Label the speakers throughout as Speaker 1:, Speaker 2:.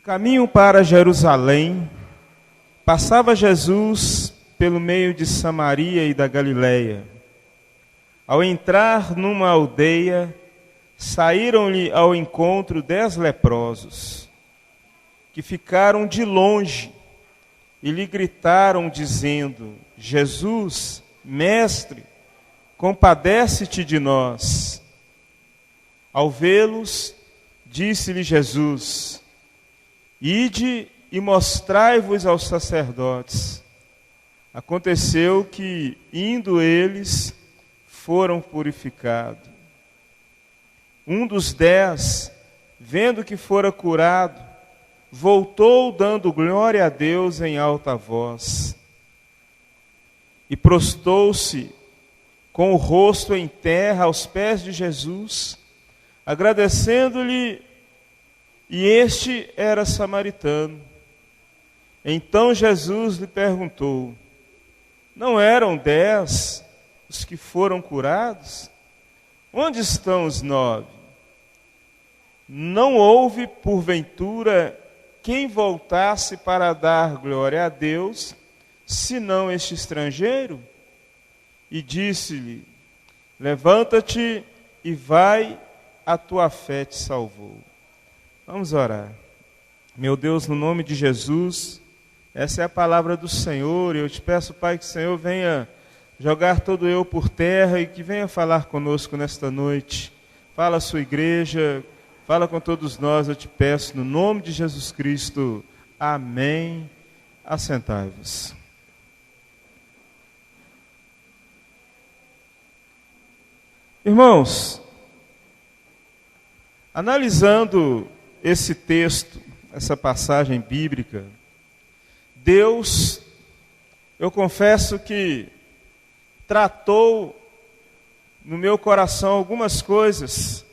Speaker 1: Caminho para Jerusalém, passava Jesus pelo meio de Samaria e da Galileia. Ao entrar numa aldeia, saíram-lhe ao encontro 10 leprosos, que ficaram de longe e lhe gritaram, dizendo: Jesus, Mestre, compadece-te de nós. Ao vê-los, disse-lhe Jesus: Ide e mostrai-vos aos sacerdotes. Aconteceu que, indo eles, foram purificados. Um dos 10, vendo que fora curado, voltou dando glória a Deus em alta voz. E prostou-se com o rosto em terra aos pés de Jesus, agradecendo-lhe, e este era samaritano. Então Jesus lhe perguntou: não eram 10 os que foram curados? Onde estão os 9? Não houve, porventura, quem voltasse para dar glória a Deus, senão este estrangeiro? E disse-lhe: levanta-te e vai, a tua fé te salvou. Vamos orar. Meu Deus, no nome de Jesus, essa é a palavra do Senhor. Eu te peço, Pai, que o Senhor venha jogar todo eu por terra e que venha falar conosco nesta noite. Fala a sua igreja, fala com todos nós, eu te peço, no nome de Jesus Cristo. Amém. Assentai-vos. Irmãos, analisando esse texto, essa passagem bíblica, Deus, eu confesso que tratou no meu coração algumas coisas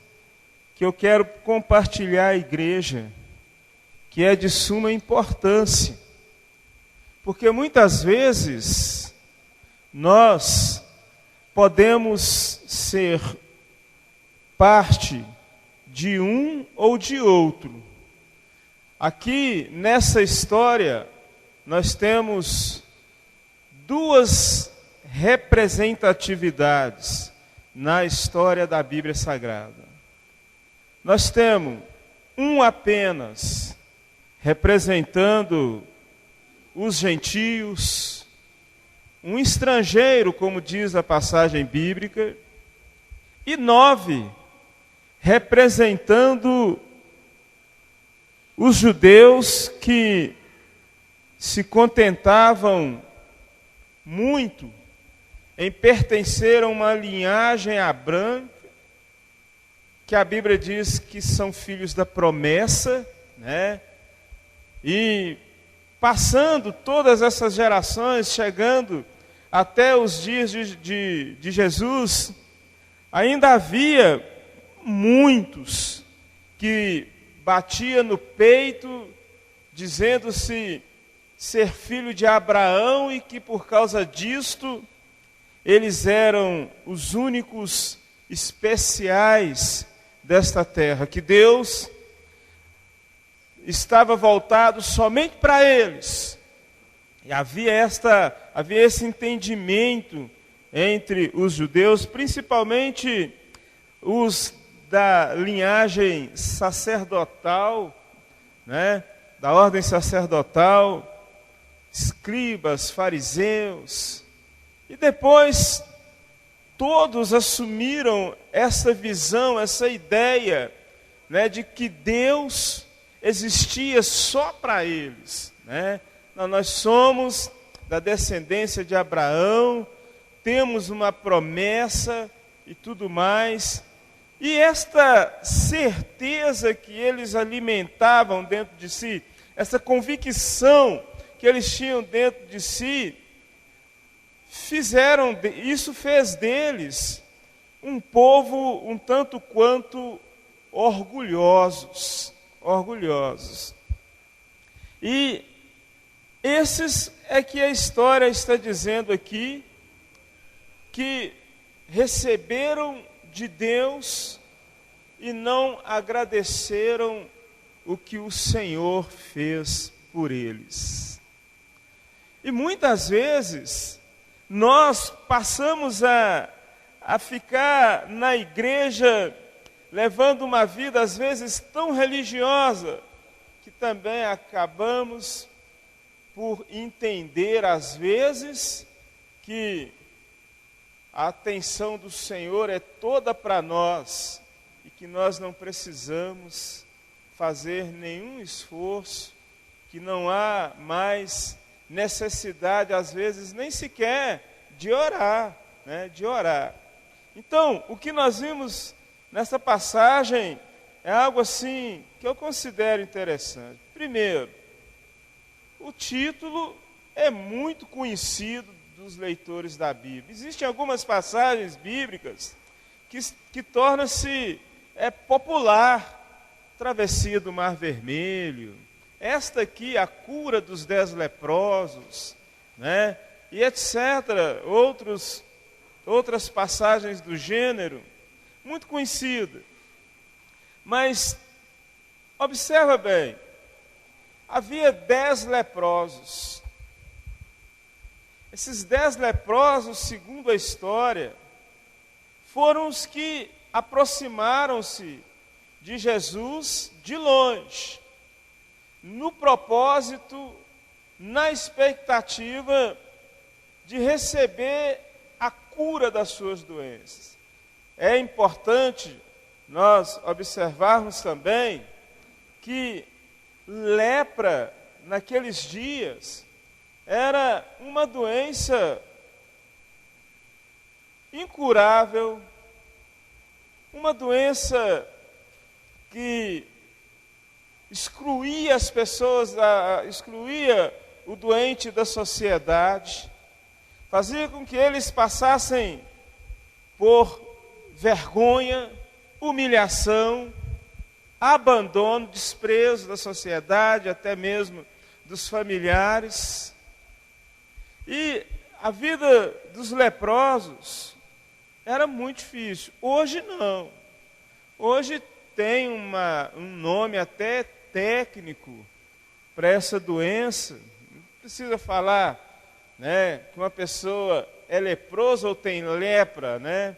Speaker 1: que eu quero compartilhar à igreja, que é de suma importância. Porque muitas vezes nós podemos ser parte de um ou de outro. Aqui nessa história nós temos 2 representatividades na história da Bíblia Sagrada. Nós temos um apenas representando os gentios, um estrangeiro, como diz a passagem bíblica, e 9 representando os judeus que se contentavam muito em pertencer a uma linhagem abrâmica, que a Bíblia diz que são filhos da promessa, né? E passando todas essas gerações, chegando até os dias de Jesus, ainda havia muitos que batiam no peito, dizendo-se ser filho de Abraão e que por causa disto eles eram os únicos especiais desta terra, que Deus estava voltado somente para eles. E havia esse entendimento entre os judeus, principalmente os da linhagem sacerdotal, né, da ordem sacerdotal, escribas, fariseus, e depois todos assumiram essa visão, essa ideia, né, de que Deus existia só para eles, né? Não, nós somos da descendência de Abraão, temos uma promessa e tudo mais. E esta certeza que eles alimentavam dentro de si, essa convicção que eles tinham dentro de si, isso fez deles um povo um tanto quanto orgulhosos. E esses é que a história está dizendo aqui, que receberam de Deus e não agradeceram o que o Senhor fez por eles. E muitas vezes nós passamos a ficar na igreja levando uma vida às vezes tão religiosa, que também acabamos por entender às vezes que a atenção do Senhor é toda para nós e que nós não precisamos fazer nenhum esforço, que não há mais necessidade, às vezes, nem sequer de orar, né? De orar. Então, o que nós vimos nessa passagem é algo assim que eu considero interessante. Primeiro, o título é muito conhecido dos leitores da Bíblia. Existem algumas passagens bíblicas que torna-se popular. Travessia do Mar Vermelho, esta aqui, a cura dos 10 leprosos, né? E etc. Outras passagens do gênero, muito conhecida. Mas, observa bem, havia 10 leprosos. Esses 10 leprosos, segundo a história, foram os que aproximaram-se de Jesus de longe, no propósito, na expectativa de receber a cura das suas doenças. É importante nós observarmos também que lepra, naqueles dias, era uma doença incurável, uma doença que excluía as pessoas, excluía o doente da sociedade, fazia com que eles passassem por vergonha, humilhação, abandono, desprezo da sociedade, até mesmo dos familiares. E a vida dos leprosos era muito difícil. Hoje não. Hoje tem um nome até técnico para essa doença. Não precisa falar, né, que uma pessoa é leprosa ou tem lepra, né?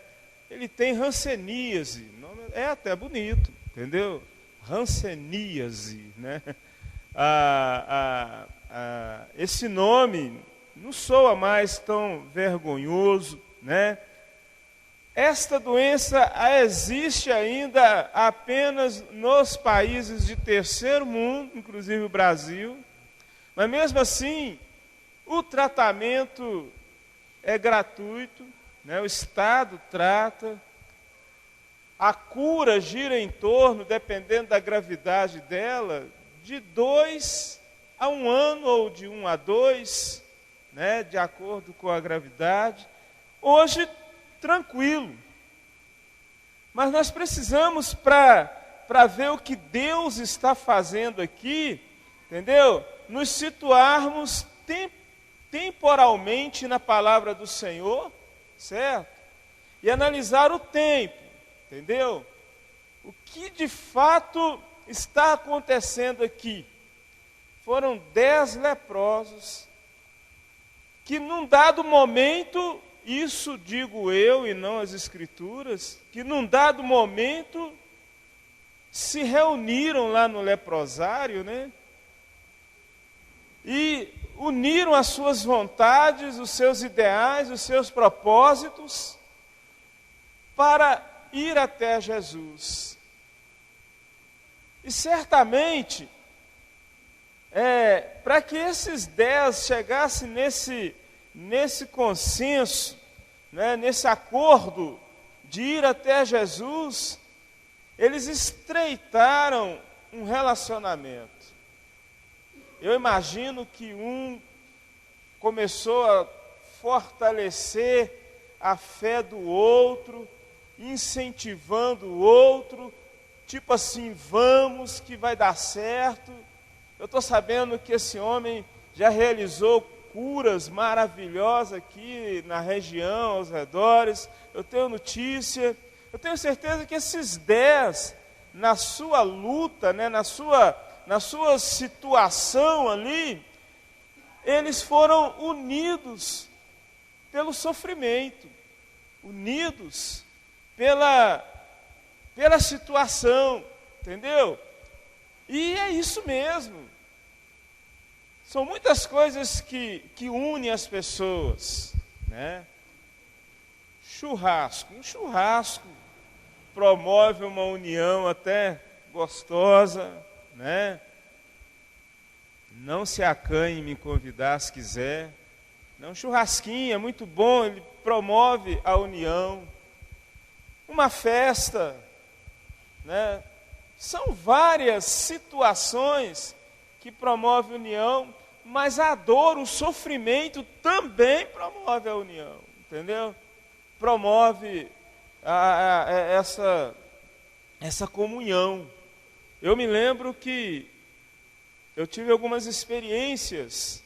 Speaker 1: Ele tem hanseníase. É até bonito, entendeu? Hanseníase, né? Esse nome não soa mais tão vergonhoso, né? Esta doença existe ainda apenas nos países de terceiro mundo, inclusive o Brasil, mas mesmo assim, o tratamento é gratuito, né? O Estado trata, a cura gira em torno, dependendo da gravidade dela, de 2 a 1 ano ou de 1 a 2, né? De acordo com a gravidade. Hoje, tranquilo. Mas nós precisamos, para ver o que Deus está fazendo aqui, entendeu? Nos situarmos temporalmente na palavra do Senhor, certo? E analisar o tempo, entendeu? O que de fato está acontecendo aqui? Foram 10 leprosos que num dado momento, isso digo eu e não as Escrituras, que num dado momento se reuniram lá no leprosário, né? E uniram as suas vontades, os seus ideais, os seus propósitos para ir até Jesus. E certamente, para que esses 10 chegassem nesse consenso, né, nesse acordo de ir até Jesus, eles estreitaram um relacionamento. Eu imagino que um começou a fortalecer a fé do outro, incentivando o outro, tipo assim, vamos que vai dar certo. Eu estou sabendo que esse homem já realizou curas maravilhosas aqui na região, aos redores. Eu tenho notícia. Eu tenho certeza que esses 10, na sua luta, né, na sua na sua situação ali, eles foram unidos pelo sofrimento, unidos pela situação, entendeu? E é isso mesmo. São muitas coisas que unem as pessoas, né? Um churrasco promove uma união até gostosa, né? Não se acanhe em me convidar se quiser. Um churrasquinho é muito bom, ele promove a união. Uma festa, né? São várias situações que promovem a união, mas a dor, o sofrimento também promove a união, entendeu? Promove essa comunhão. Eu me lembro que eu tive algumas experiências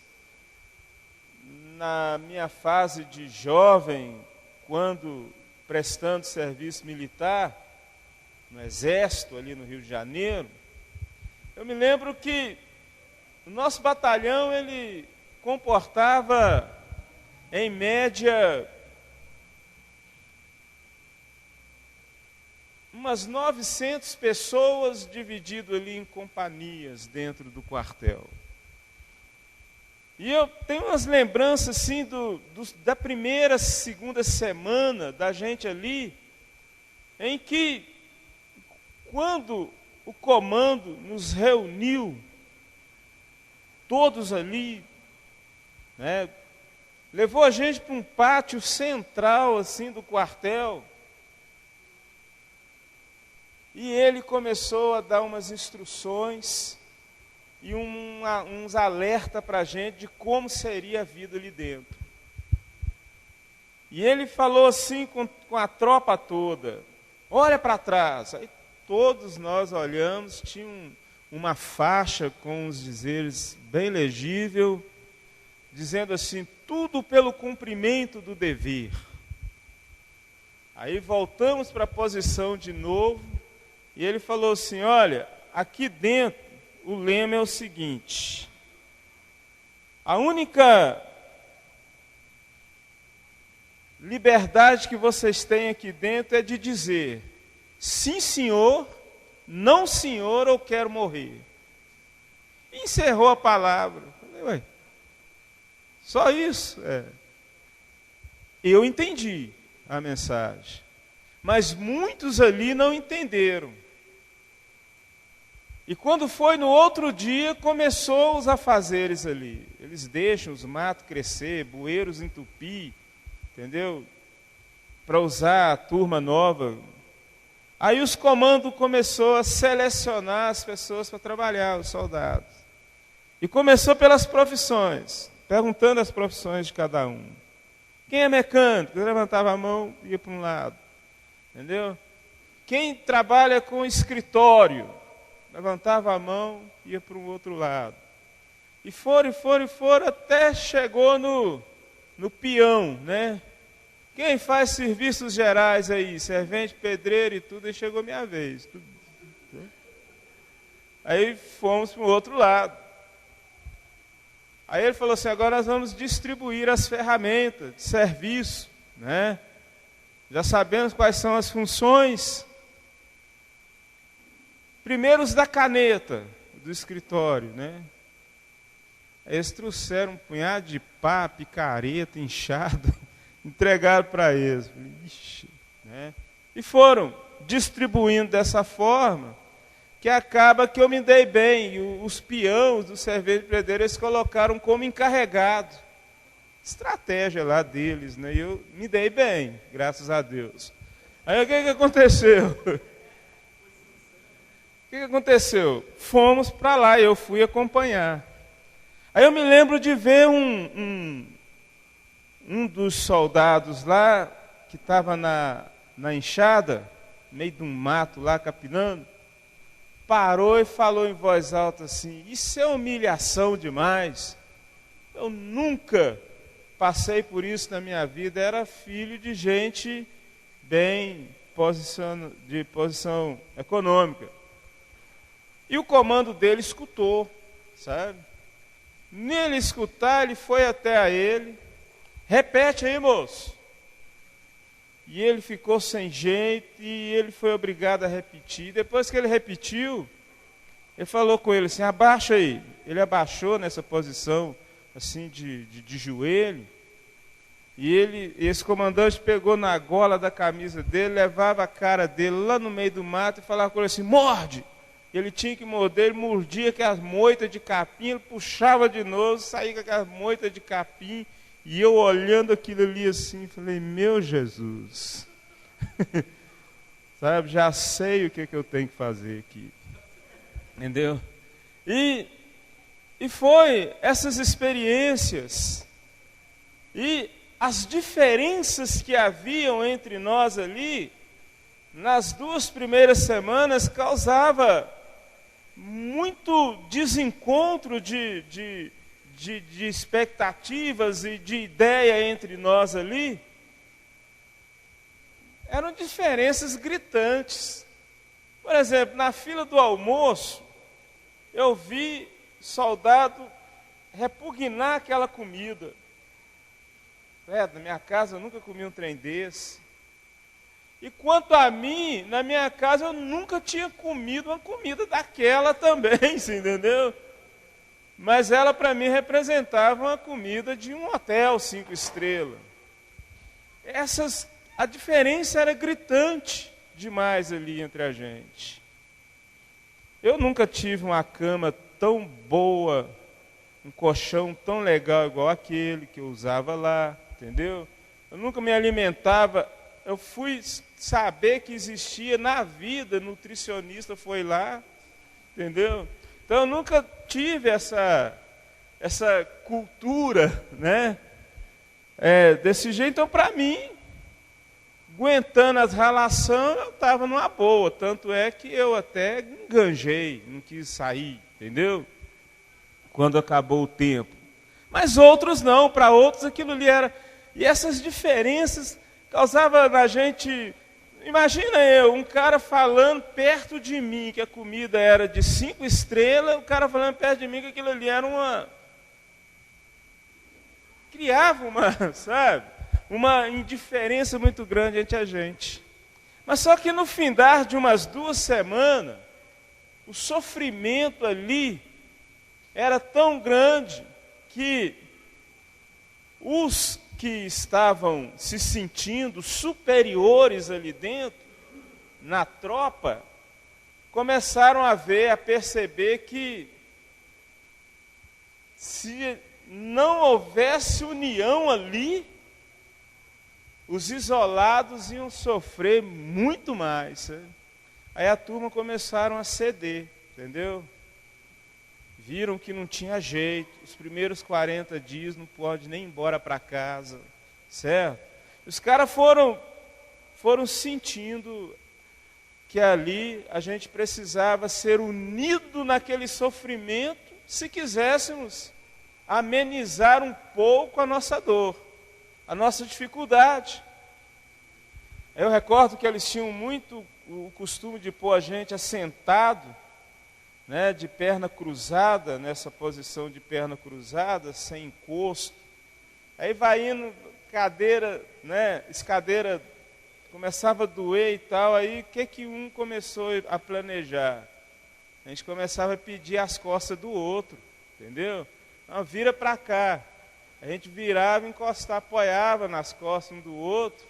Speaker 1: na minha fase de jovem, quando prestando serviço militar no Exército, ali no Rio de Janeiro. Eu me lembro que o nosso batalhão, ele comportava, em média, umas 900 pessoas dividido ali em companhias dentro do quartel. E eu tenho umas lembranças assim da primeira, segunda semana da gente ali, em que, quando o comando nos reuniu, todos ali, né, levou a gente para um pátio central assim do quartel, e ele começou a dar umas instruções e uns alertas para a gente de como seria a vida ali dentro. E ele falou assim com a tropa toda: olha para trás. Aí todos nós olhamos, tinha uma faixa com os dizeres bem legível, dizendo assim: tudo pelo cumprimento do dever. Aí voltamos para a posição de novo, e ele falou assim: olha, aqui dentro o lema é o seguinte: a única liberdade que vocês têm aqui dentro é de dizer sim, senhor, não, senhor, ou quero morrer. E encerrou a palavra. Falei: ué, só isso? Eu entendi a mensagem, mas muitos ali não entenderam. E quando foi no outro dia, começou os afazeres ali. Eles deixam os matos crescer, bueiros entupir, entendeu? Para usar a turma nova. Aí os comandos começou a selecionar as pessoas para trabalhar, os soldados. E começou pelas profissões, perguntando as profissões de cada um. Quem é mecânico? Levantava a mão, ia para um lado. Entendeu? Quem trabalha com escritório? Levantava a mão, ia para o outro lado. E foram, até chegou no peão, né? Quem faz serviços gerais aí? Servente, pedreiro e tudo, e chegou minha vez. Tudo. Aí fomos para o outro lado. Aí ele falou assim: agora nós vamos distribuir as ferramentas de serviço, né? Já sabemos quais são as funções. Primeiro os da caneta, do escritório, né? Eles trouxeram um punhado de pá, picareta, enxada, entregaram para eles. Falei: ixi, né? E foram distribuindo dessa forma, que acaba que eu me dei bem. E os peões do serviço de pedreiro, eles colocaram como encarregado. Estratégia lá deles, né? E eu me dei bem, graças a Deus. Aí o que aconteceu? O que aconteceu? Fomos para lá, eu fui acompanhar. Aí eu me lembro de ver um dos soldados lá, que estava na enxada, no meio de um mato lá, capinando, parou e falou em voz alta assim: isso é humilhação demais. Eu nunca passei por isso na minha vida, era filho de gente bem de posição econômica. E o comando dele escutou, sabe? Nele escutar, ele foi até a ele. Repete aí, moço. E ele ficou sem jeito e ele foi obrigado a repetir. Depois que ele repetiu, ele falou com ele assim, abaixa aí. Ele abaixou nessa posição assim de joelho. E esse comandante pegou na gola da camisa dele, levava a cara dele lá no meio do mato e falava com ele assim, morde! Ele tinha que morder, ele mordia aquelas moitas de capim, ele puxava de novo, saía com aquelas moitas de capim, e eu olhando aquilo ali assim, falei, meu Jesus, sabe, já sei o que eu tenho que fazer aqui, entendeu? E foi essas experiências, e as diferenças que haviam entre nós ali, nas 2 primeiras semanas, causava muito desencontro de expectativas e de ideia entre nós ali. Eram diferenças gritantes. Por exemplo, na fila do almoço, eu vi soldado repugnar aquela comida. Na minha casa eu nunca comi um trem desse. E quanto a mim, na minha casa eu nunca tinha comido uma comida daquela também, você entendeu? Mas ela para mim representava uma comida de um hotel 5 estrelas. A diferença era gritante demais ali entre a gente. Eu nunca tive uma cama tão boa, um colchão tão legal igual aquele que eu usava lá, entendeu? Eu nunca me alimentava. Eu fui saber que existia na vida, nutricionista foi lá, entendeu? Então eu nunca tive essa cultura, né? Desse jeito, então para mim, aguentando as ralações, eu estava numa boa, tanto é que eu até enganjei, não quis sair, entendeu? Quando acabou o tempo. Mas outros não, para outros aquilo ali era... E essas diferenças causava na gente, imagina um cara falando perto de mim que a comida era de 5 estrelas, o cara falando perto de mim que aquilo ali era criava uma indiferença muito grande entre a gente. Mas só que no findar de umas 2 semanas, o sofrimento ali era tão grande que os que estavam se sentindo superiores ali dentro, na tropa, começaram a perceber que se não houvesse união ali, os isolados iam sofrer muito mais. Sabe? Aí a turma começaram a ceder, entendeu? Viram que não tinha jeito, os primeiros 40 dias não pode nem ir embora para casa, certo? Os caras foram sentindo que ali a gente precisava ser unido naquele sofrimento se quiséssemos amenizar um pouco a nossa dor, a nossa dificuldade. Eu recordo que eles tinham muito o costume de pôr a gente assentado, né, de perna cruzada, nessa posição de perna cruzada, sem encosto. Aí vai indo, cadeira, né, escadeira começava a doer e tal, aí o que um começou a planejar? A gente começava a pedir as costas do outro, entendeu? Não, vira para cá. A gente virava, encostava, apoiava nas costas um do outro,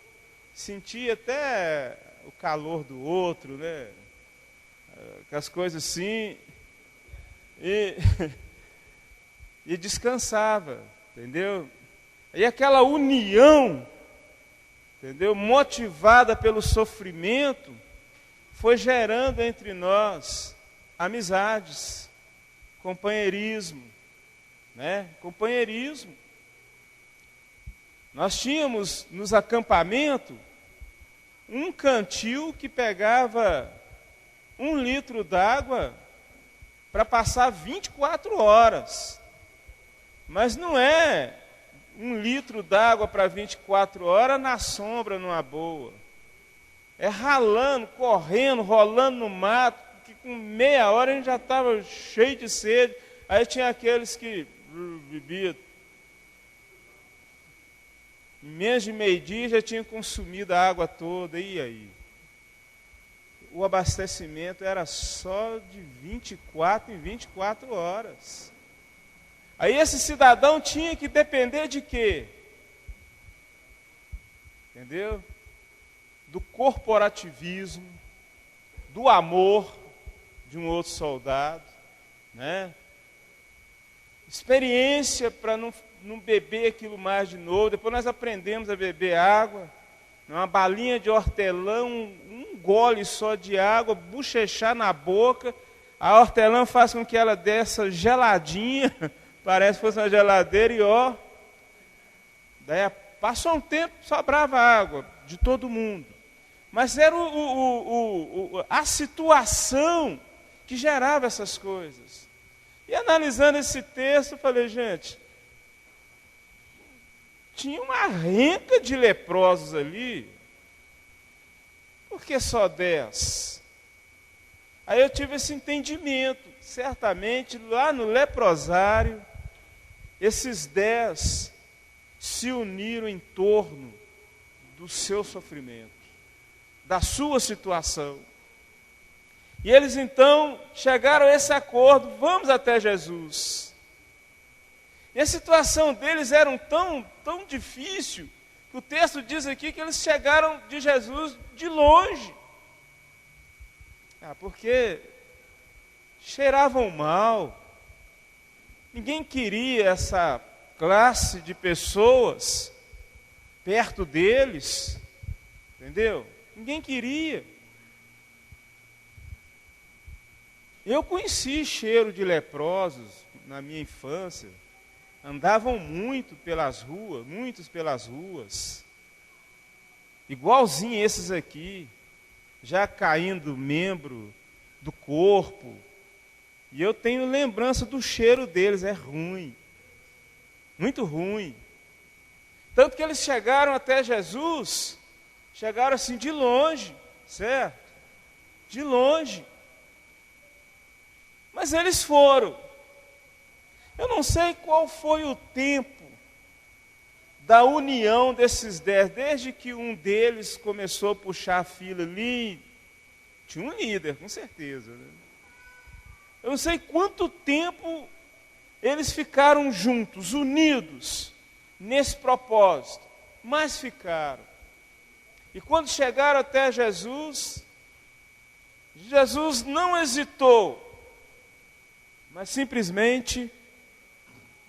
Speaker 1: sentia até o calor do outro, né? As coisas assim, e descansava, entendeu? E aquela união, entendeu? Motivada pelo sofrimento, foi gerando entre nós amizades, companheirismo, né? Companheirismo. Nós tínhamos nos acampamentos um cantil que pegava 1 litro d'água para passar 24 horas. Mas não é 1 litro d'água para 24 horas na sombra, numa boa. É ralando, correndo, rolando no mato, que com meia hora a gente já estava cheio de sede. Aí tinha aqueles que bebiam. Em menos de meio-dia já tinham consumido a água toda, e aí? O abastecimento era só de 24 em 24 horas. Aí esse cidadão tinha que depender de quê? Entendeu? Do corporativismo, do amor de um outro soldado, né? Experiência para não beber aquilo mais de novo. Depois nós aprendemos a beber água, uma balinha de hortelã, um gole só de água, bochechar na boca. A hortelã faz com que ela desça geladinha, parece que fosse uma geladeira, e ó, daí passou um tempo, sobrava água de todo mundo. Mas era a situação que gerava essas coisas. E analisando esse texto, eu falei, gente, tinha uma renca de leprosos ali, por que só 10? Aí eu tive esse entendimento, certamente lá no leprosário, esses 10 se uniram em torno do seu sofrimento, da sua situação. E eles então chegaram a esse acordo, vamos até Jesus. E a situação deles era tão difícil, que o texto diz aqui que eles chegaram de Jesus de longe. Porque cheiravam mal. Ninguém queria essa classe de pessoas perto deles. Entendeu? Ninguém queria. Eu conheci cheiro de leprosos na minha infância. Andavam muitos pelas ruas. Igualzinho esses aqui, já caindo membro do corpo. E eu tenho lembrança do cheiro deles, é ruim. Muito ruim. Tanto que eles chegaram até Jesus, chegaram assim de longe, certo? De longe. Mas eles foram. Eu não sei qual foi o tempo da união desses 10, desde que um deles começou a puxar a fila ali, tinha um líder, com certeza. Né? Eu não sei quanto tempo eles ficaram juntos, unidos, nesse propósito, mas ficaram. E quando chegaram até Jesus, Jesus não hesitou, mas simplesmente,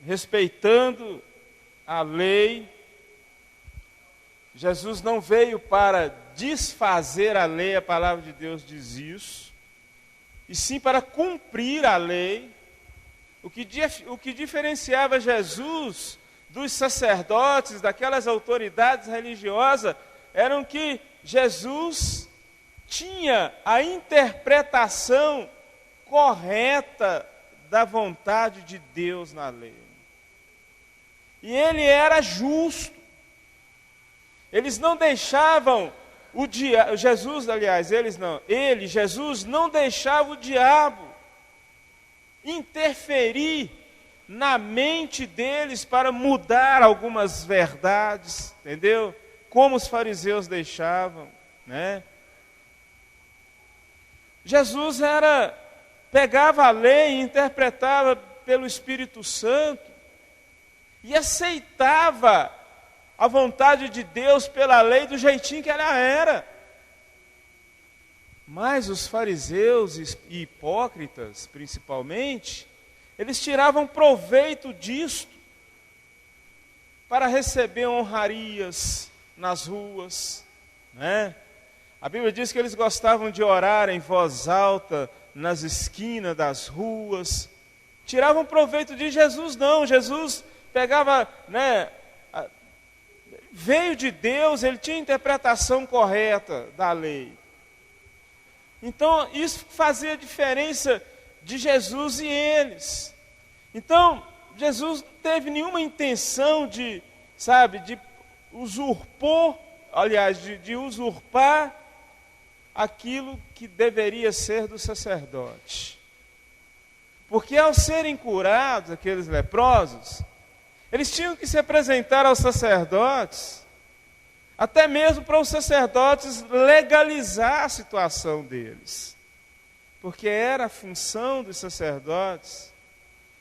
Speaker 1: respeitando a lei, Jesus não veio para desfazer a lei, a palavra de Deus diz isso, e sim para cumprir a lei. O que diferenciava Jesus dos sacerdotes, daquelas autoridades religiosas, eram que Jesus tinha a interpretação correta da vontade de Deus na lei. E ele era justo. Eles não deixavam o diabo, Jesus não deixava o diabo interferir na mente deles para mudar algumas verdades, entendeu? Como os fariseus deixavam, né? Jesus pegava a lei e interpretava pelo Espírito Santo e aceitava a vontade de Deus pela lei do jeitinho que ela era. Mas os fariseus e hipócritas, principalmente, eles tiravam proveito disto para receber honrarias nas ruas, né? A Bíblia diz que eles gostavam de orar em voz alta nas esquinas das ruas. Tiravam proveito de Jesus, não. Jesus pegava, né, veio de Deus, ele tinha a interpretação correta da lei. Então, isso fazia a diferença de Jesus e eles. Então, Jesus não teve nenhuma intenção de usurpar aquilo que deveria ser do sacerdote. Porque ao serem curados, aqueles leprosos, eles tinham que se apresentar aos sacerdotes, até mesmo para os sacerdotes legalizar a situação deles. Porque era a função dos sacerdotes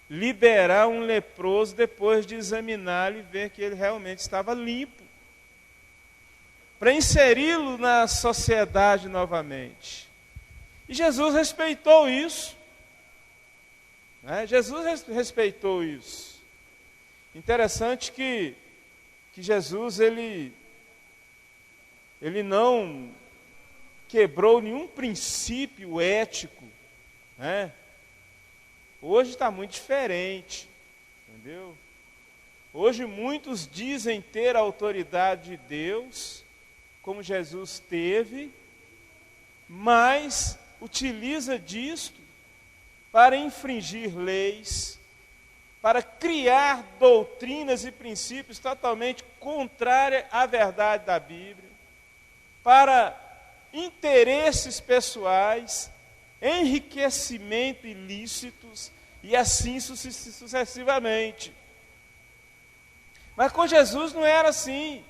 Speaker 1: liberar um leproso depois de examiná-lo e ver que ele realmente estava limpo, para inseri-lo na sociedade novamente. E Jesus respeitou isso. Jesus respeitou isso. Interessante que Jesus ele não quebrou nenhum princípio ético, né? Hoje está muito diferente, entendeu? Hoje muitos dizem ter a autoridade de Deus, como Jesus teve, mas utiliza disto para infringir leis, para criar doutrinas e princípios totalmente contrários à verdade da Bíblia, para interesses pessoais, enriquecimento ilícitos e assim sucessivamente. Mas com Jesus não era assim.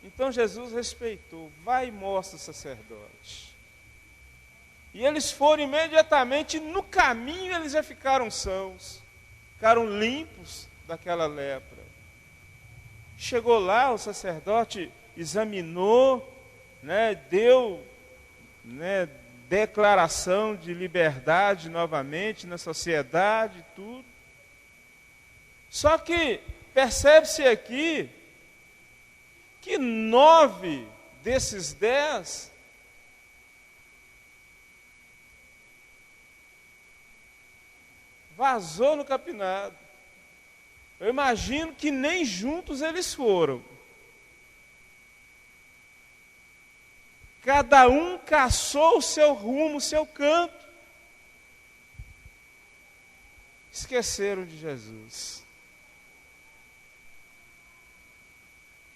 Speaker 1: Então Jesus respeitou, vai e mostra o sacerdote. E eles foram imediatamente, no caminho eles já ficaram sãos, ficaram limpos daquela lepra. Chegou lá, o sacerdote examinou, deu declaração de liberdade novamente na sociedade, tudo. Só que percebe-se aqui que 9 desses 10 vazou no capinado. Eu imagino que nem juntos eles foram. Cada um caçou o seu rumo, o seu canto. Esqueceram de Jesus.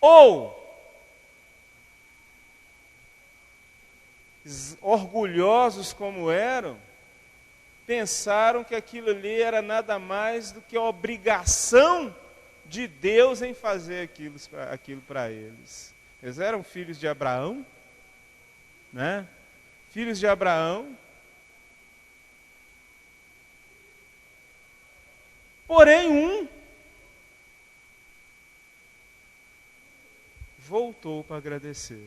Speaker 1: Ou, orgulhosos como eram, pensaram que aquilo ali era nada mais do que a obrigação de Deus em fazer aquilo para eles. Eles eram filhos de Abraão, né? Filhos de Abraão. Porém, um voltou para agradecer.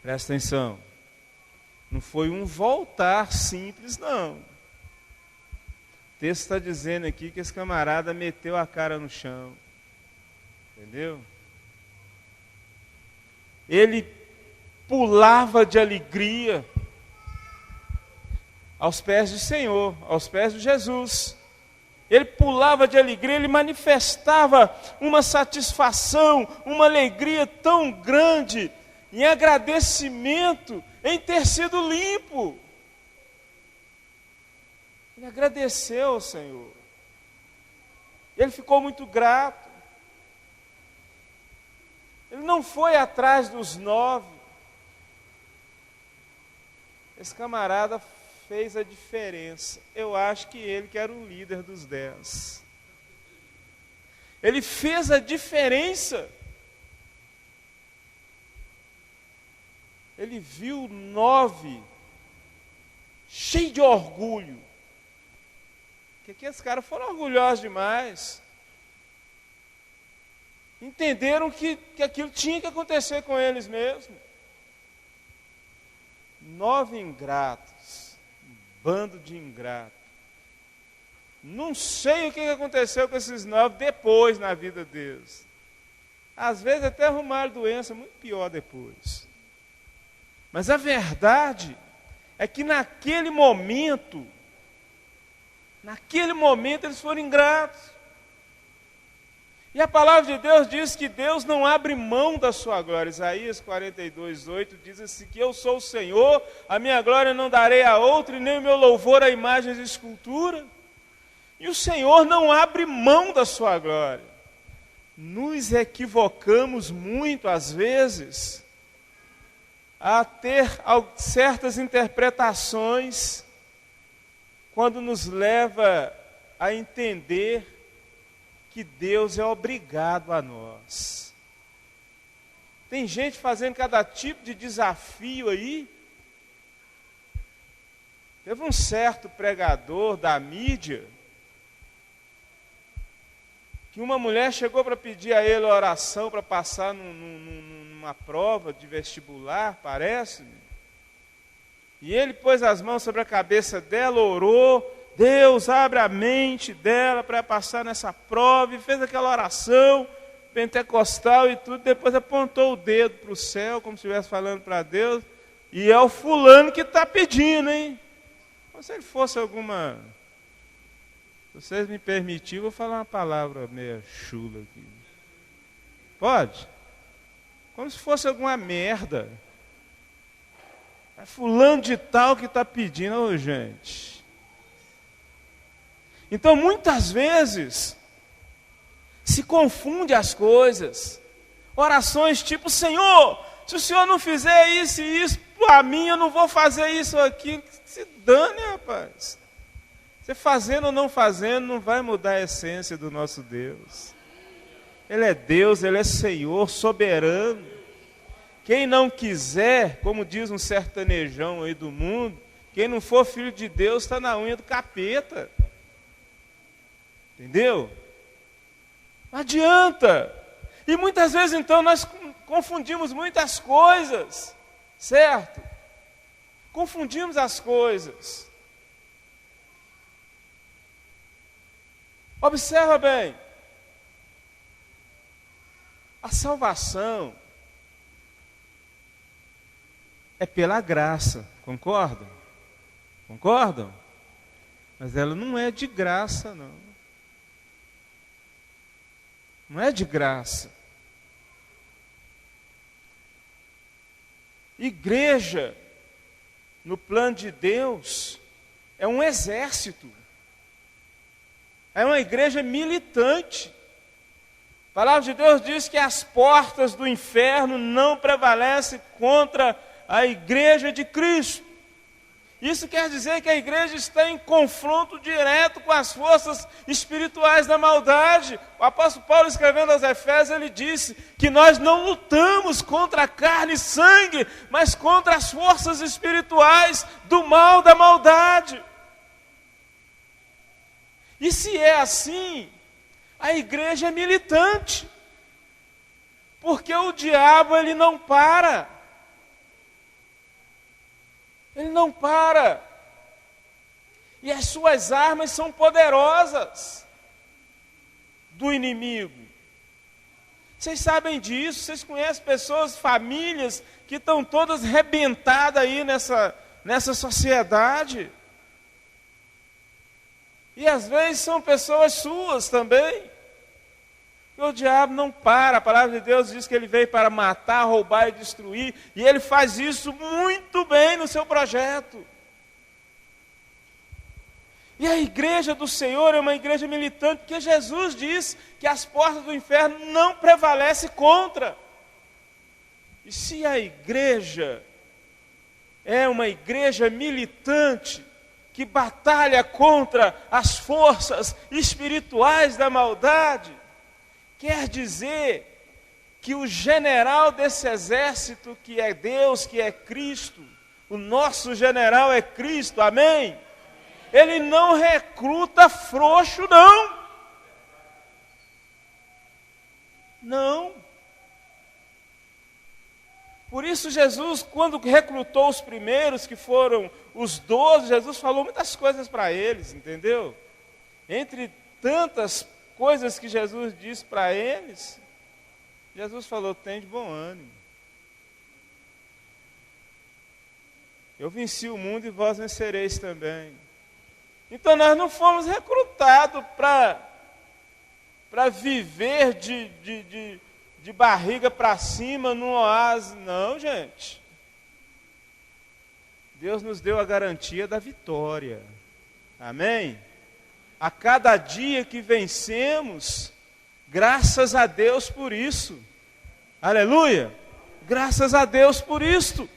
Speaker 1: Presta atenção. Não foi um voltar simples, não. O texto está dizendo aqui que esse camarada meteu a cara no chão. Entendeu? Ele pulava de alegria aos pés do Senhor, aos pés de Jesus. Ele pulava de alegria, ele manifestava uma satisfação, uma alegria tão grande, em agradecimento, em ter sido limpo. Ele agradeceu ao Senhor. Ele ficou muito grato. Ele não foi atrás dos 9. Esse camarada fez a diferença. Eu acho que ele que era o líder dos 10. Ele fez a diferença. Ele viu 9 cheio de orgulho. Porque aqueles caras foram orgulhosos demais. Entenderam que aquilo tinha que acontecer com eles mesmos. 9 ingratos, um bando de ingratos. Não sei o que aconteceu com esses 9 depois na vida deles. Às vezes até arrumaram doença muito pior depois. Mas a verdade é que naquele momento eles foram ingratos. E a palavra de Deus diz que Deus não abre mão da sua glória. Isaías 42:8 diz assim, que eu sou o Senhor, a minha glória não darei a outro, e nem o meu louvor a imagens de escultura. E o Senhor não abre mão da sua glória. Nos equivocamos muito às vezes, a ter certas interpretações quando nos leva a entender que Deus é obrigado a nós. Tem gente fazendo cada tipo de desafio aí. Teve um certo pregador da mídia que uma mulher chegou para pedir a ele oração para passar numa prova de vestibular, parece-me. E ele pôs as mãos sobre a cabeça dela, orou, Deus abre a mente dela para passar nessa prova, e fez aquela oração pentecostal e tudo, depois apontou o dedo para o céu, como se estivesse falando para Deus, e é o fulano que está pedindo, hein? Como se ele fosse alguma... Se vocês me permitirem, vou falar uma palavra meio chula aqui. Pode? Como se fosse alguma merda. É fulano de tal que está pedindo, ô gente. Então, muitas vezes, se confunde as coisas. Orações tipo, Senhor, se o Senhor não fizer isso e isso para mim, eu não vou fazer isso ou aquilo. Se dane, rapaz. Você fazendo ou não fazendo, não vai mudar a essência do nosso Deus. Ele é Deus, Ele é Senhor, soberano. Quem não quiser, como diz um sertanejão aí do mundo, quem não for filho de Deus está na unha do capeta. Entendeu? Não adianta. E muitas vezes então nós confundimos muitas coisas, certo? Confundimos as coisas. Observa bem, a salvação é pela graça, concordam? Concordam? Mas ela não é de graça, não. Não é de graça. Igreja, no plano de Deus, é um exército. É uma igreja militante. A palavra de Deus diz que as portas do inferno não prevalecem contra a igreja de Cristo. Isso quer dizer que a igreja está em confronto direto com as forças espirituais da maldade. O apóstolo Paulo, escrevendo aos Efésios, ele disse que nós não lutamos contra carne e sangue, mas contra as forças espirituais do mal, da maldade. E se é assim, a igreja é militante, porque o diabo ele não para. Ele não para. E as suas armas são poderosas do inimigo. Vocês sabem disso, vocês conhecem pessoas, famílias que estão todas rebentadas aí nessa sociedade. E às vezes são pessoas suas também. E o diabo não para. A palavra de Deus diz que ele veio para matar, roubar e destruir. E ele faz isso muito bem no seu projeto. E a igreja do Senhor é uma igreja militante, porque Jesus diz que as portas do inferno não prevalecem contra. E se a igreja é uma igreja militante, que batalha contra as forças espirituais da maldade, quer dizer que o general desse exército, que é Deus, que é Cristo, o nosso general é Cristo, amém? Ele não recruta frouxo, não. Não. Por isso Jesus, quando recrutou os primeiros, que foram os 12, Jesus falou muitas coisas para eles, entendeu? Entre tantas coisas que Jesus disse para eles, Jesus falou, tem de bom ânimo. Eu venci o mundo e vós vencereis também. Então nós não fomos recrutados para viver de barriga para cima num oásis, não, gente. Deus nos deu a garantia da vitória, amém? A cada dia que vencemos, graças a Deus por isso, aleluia, graças a Deus por isso.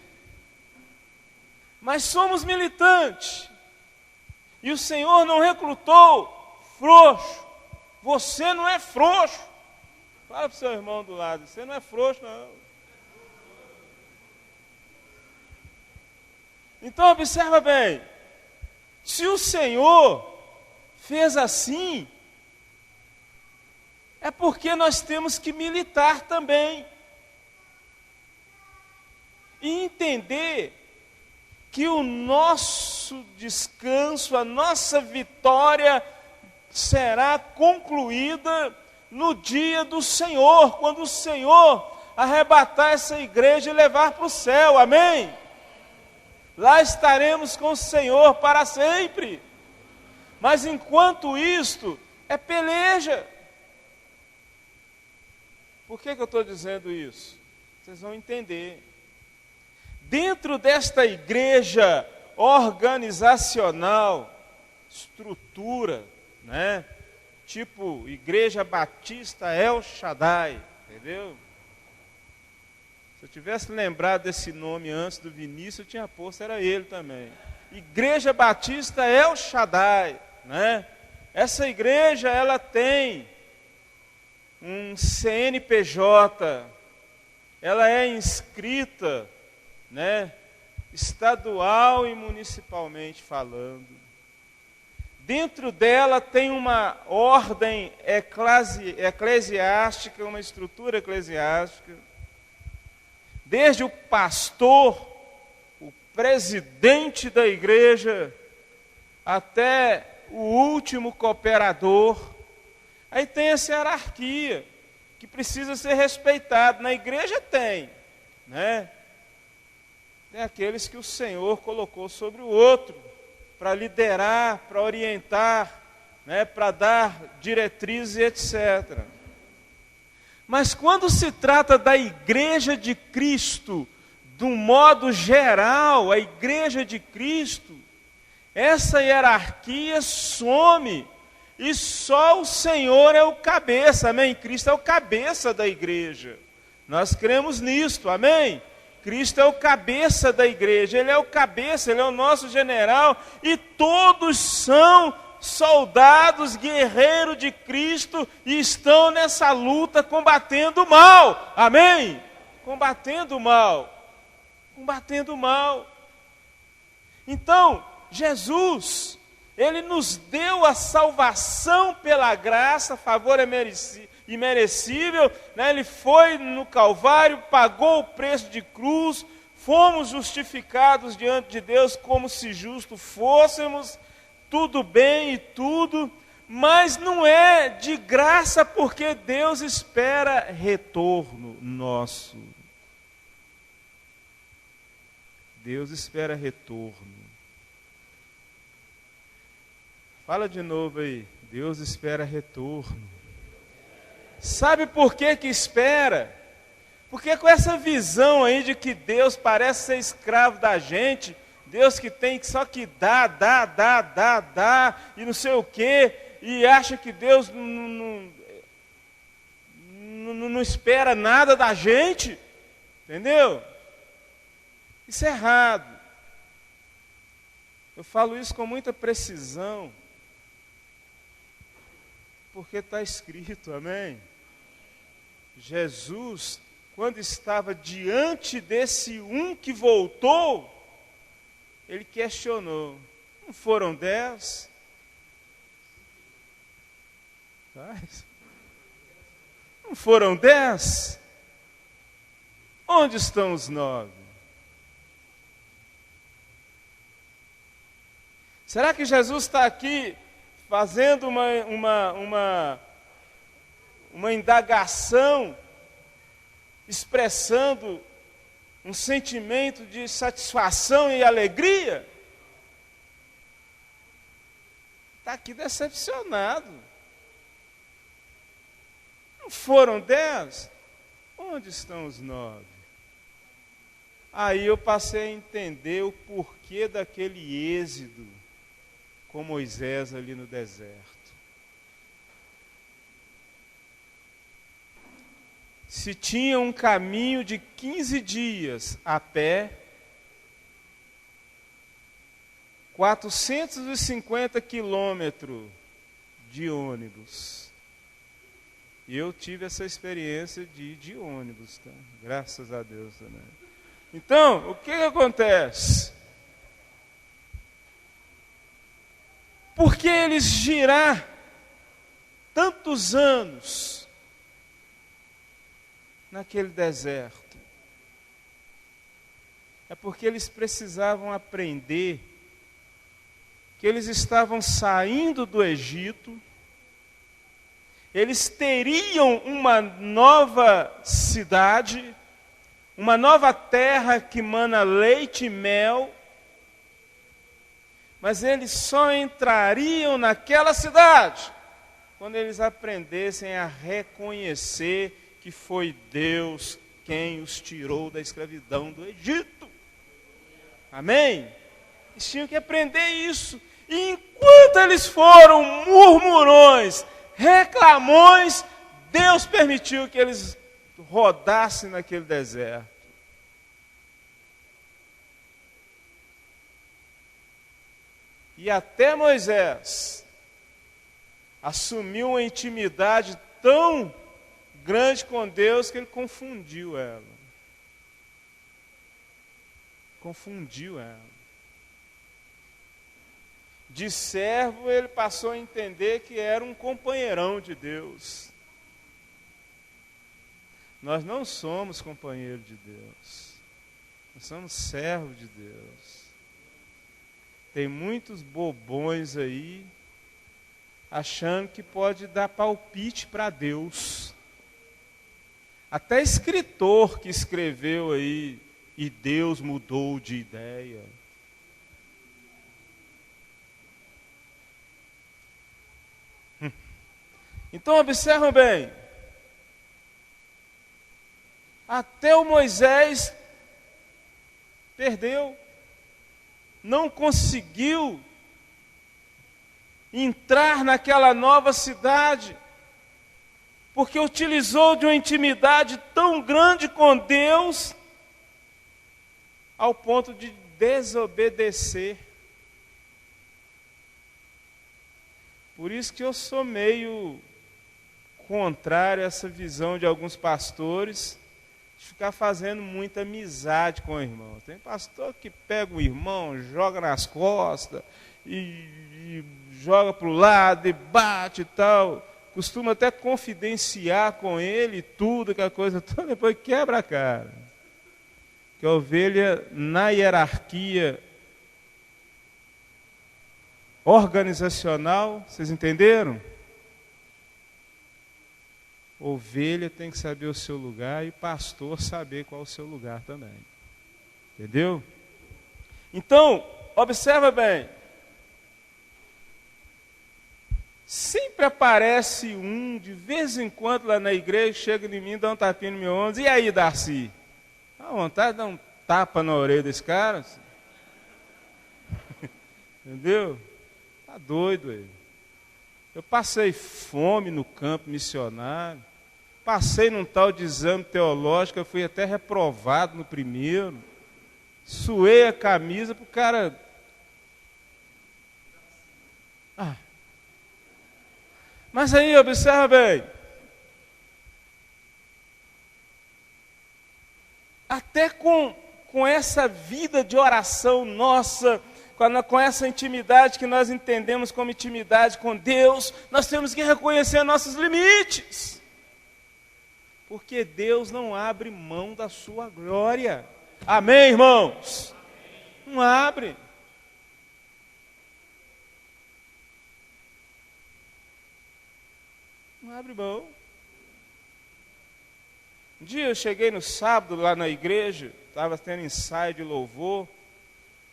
Speaker 1: mas somos militantes. E o Senhor não recrutou frouxo. Você não é frouxo. Fala para o seu irmão do lado, você não é frouxo, não. Então observa bem, se o Senhor fez assim, é porque nós temos que militar também. E entender que o nosso descanso, a nossa vitória será concluída no dia do Senhor, quando o Senhor arrebatar essa igreja e levar para o céu, amém? Lá estaremos com o Senhor para sempre. Mas enquanto isto, é peleja. Por que eu estou dizendo isso? Vocês vão entender. Dentro desta igreja organizacional, estrutura, né? Tipo Igreja Batista El Shaddai, entendeu? Se eu tivesse lembrado desse nome antes do Vinícius, eu tinha posto, era ele também. Igreja Batista El Shaddai, né? Essa igreja, ela tem um CNPJ, ela é inscrita, né, estadual e municipalmente falando. Dentro dela tem uma ordem eclesiástica, uma estrutura eclesiástica. Desde o pastor, o presidente da igreja, até o último cooperador. Aí tem essa hierarquia que precisa ser respeitada. Na igreja tem, né? Tem aqueles que o Senhor colocou sobre o outro, para liderar, para orientar, né, para dar diretrizes, etc. Mas quando se trata da igreja de Cristo, de um modo geral, a igreja de Cristo, essa hierarquia some, e só o Senhor é o cabeça, amém? Cristo é o cabeça da igreja. Nós cremos nisto, amém? Cristo é o cabeça da igreja, Ele é o cabeça, Ele é o nosso general, e todos são soldados, guerreiros de Cristo, e estão nessa luta combatendo o mal, amém? Combatendo o mal, combatendo o mal. Então, Jesus, Ele nos deu a salvação pela graça, favor imerecível, né? Ele foi no Calvário, pagou o preço de cruz, fomos justificados diante de Deus como se justo fôssemos, tudo bem e tudo, mas não é de graça, porque Deus espera retorno nosso. Deus espera retorno. Fala de novo aí. Deus espera retorno. Sabe por que espera? Porque com essa visão aí de que Deus parece ser escravo da gente, Deus que tem só que dá, e não sei o quê, e acha que Deus não espera nada da gente, entendeu? Isso é errado. Eu falo isso com muita precisão, porque está escrito, amém? Jesus, quando estava diante desse um que voltou, ele questionou: não foram 10? Não foram 10? Onde estão os 9? Será que Jesus está aqui fazendo uma indagação, expressando um sentimento de satisfação e alegria? Está aqui decepcionado. Não foram 10? Onde estão os 9? Aí eu passei a entender o porquê daquele êxodo com Moisés ali no deserto. Se tinha um caminho de 15 dias a pé, 450 quilômetros de ônibus. E eu tive essa experiência de ir de ônibus, tá? Graças a Deus também. Então, o que acontece? Por que eles girar tantos anos naquele deserto? É porque eles precisavam aprender que eles estavam saindo do Egito, eles teriam uma nova cidade, uma nova terra que mana leite e mel, mas eles só entrariam naquela cidade quando eles aprendessem a reconhecer que foi Deus quem os tirou da escravidão do Egito. Amém? Eles tinham que aprender isso. E enquanto eles foram murmurões, reclamões, Deus permitiu que eles rodassem naquele deserto. E até Moisés assumiu uma intimidade tão grande com Deus que ele confundiu ela. Confundiu ela. De servo, ele passou a entender que era um companheirão de Deus. Nós não somos companheiros de Deus. Nós somos servos de Deus. Tem muitos bobões aí, achando que pode dar palpite para Deus. Até escritor que escreveu aí, e Deus mudou de ideia. Então observam bem, até o Moisés perdeu, não conseguiu entrar naquela nova cidade, porque utilizou de uma intimidade tão grande com Deus, ao ponto de desobedecer. Por isso que eu sou meio contrário a essa visão de alguns pastores, de ficar fazendo muita amizade com o irmão. Tem pastor que pega o irmão, joga nas costas, e joga para o lado, e bate e tal. Costuma até confidenciar com ele tudo, aquela coisa toda, depois quebra a cara. Que a ovelha, na hierarquia organizacional, vocês entenderam? Ovelha tem que saber o seu lugar e pastor saber qual é o seu lugar também. Entendeu? Então, observa bem. Sempre aparece um, de vez em quando lá na igreja, chega em mim, dá um tapinha no meu ombro. E aí, Darcy? Dá vontade de dar um tapa na orelha desse cara? Assim. Entendeu? Tá doido ele. Eu passei fome no campo missionário, passei num tal de exame teológico, eu fui até reprovado no primeiro, suei a camisa para o cara... Mas aí, observa bem, até com essa vida de oração nossa, com essa intimidade que nós entendemos como intimidade com Deus, nós temos que reconhecer nossos limites. Porque Deus não abre mão da sua glória. Amém, irmãos? Não abre. Não abre mão. Um dia eu cheguei no sábado lá na igreja, estava tendo ensaio de louvor.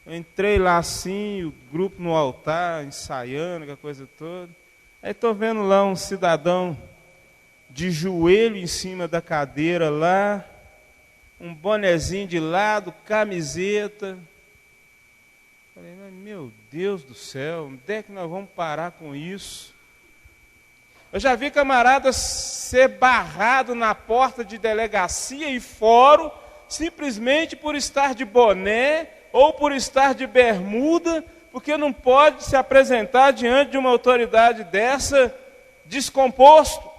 Speaker 1: Eu entrei lá assim, o grupo no altar, ensaiando, aquela coisa toda. Aí estou vendo lá um cidadão de joelho em cima da cadeira lá, um bonezinho de lado, camiseta. Falei, mas meu Deus do céu, onde é que nós vamos parar com isso? Eu já vi camarada ser barrado na porta de delegacia e fórum, simplesmente por estar de boné, ou por estar de bermuda, porque não pode se apresentar diante de uma autoridade dessa descomposto.